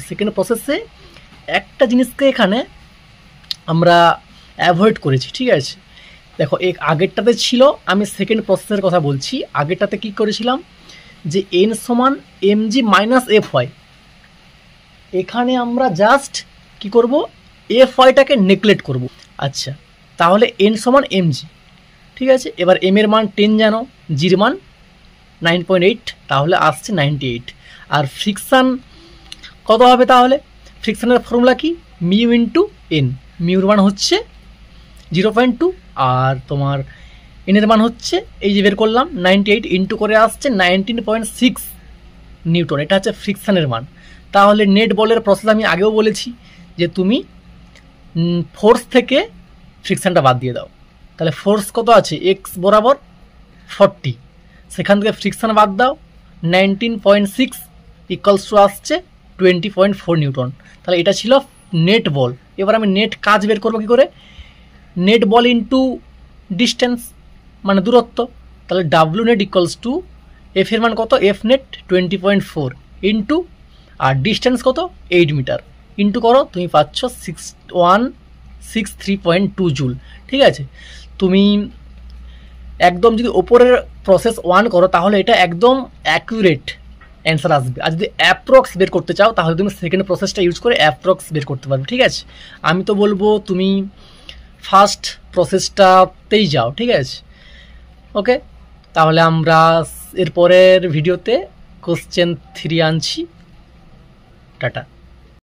Second প্রসেসে একটা জিনিসকে এখানে আমরা অ্যাভয়েড করেছি, ঠিক আছে। দেখো আগেরটাতে ছিল, আমি সেকেন্ড প্রসেসের কথা বলছি, আগেরটাতে কি করেছিলাম যে n সমান mg মাইনাস এফ হয়, এখানে আমরা জাস্ট কি করব এফ ওয়াইটাকে নেগলেক্ট করব। আচ্ছা, তাহলে n সমান mg, ঠিক আছে। এবার m এর মান 10 জানো, জির মান 9.8, তাহলে আসছে 98। আর ফ্রিকশান কত হবে তাহলে? ফ্রিকশানের ফর্মুলা কি? মিউ ইন্টু এন, মিউর মান হচ্ছে 0.2 আর তোমার এনের মান হচ্ছে এই যে বের করলাম 98 ইন্টু করে আসছে 19.6 নিউটন, এটা হচ্ছে ফ্রিকশানের মান। তাহলে নেট বলের প্রসেস আমি আগেও বলেছি যে তুমি ফোর্স থেকে ফ্রিকশানটা বাদ দিয়ে দাও, তাহলে ফোর্স কত আছে এক্স বরাবর 40, সেখান থেকে ফ্রিকশান বাদ দাও 19.6 ইকুয়ালস টু আসছে 20.4 নিউটন। তাহলে এটা ছিল নেট বল। এবার আমি নেট কাজ বের করবো কী করে? নেট বল ইন্টু ডিস্টেন্স মানে দূরত্ব, তাহলে W net equals to F এর মান কত, এফ নেট 20.4 ইন্টু আর ডিস্টেন্স কত 8 মিটার, ইন্টু করো তুমি পাচ্ছ 6163.2 জুল, ঠিক আছে। তুমি একদম যদি ওপরের প্রসেস 1 করো তাহলে এটা একদম অ্যাকুরেট অ্যান্সার আসবে। আর যদি অ্যাপ্রক্স বের করতে চাও তাহলে তুমি সেকেন্ড প্রসেসটা ইউজ করে অ্যাপ্রক্স বের করতে পারবে, ঠিক আছে। আমি তো বলবো তুমি ফার্স্ট প্রসেসটাতেই যাও, ঠিক আছে। ওকে, তাহলে আমরা এরপরের ভিডিওতে কোশ্চেন 3 আনছি। টাটা।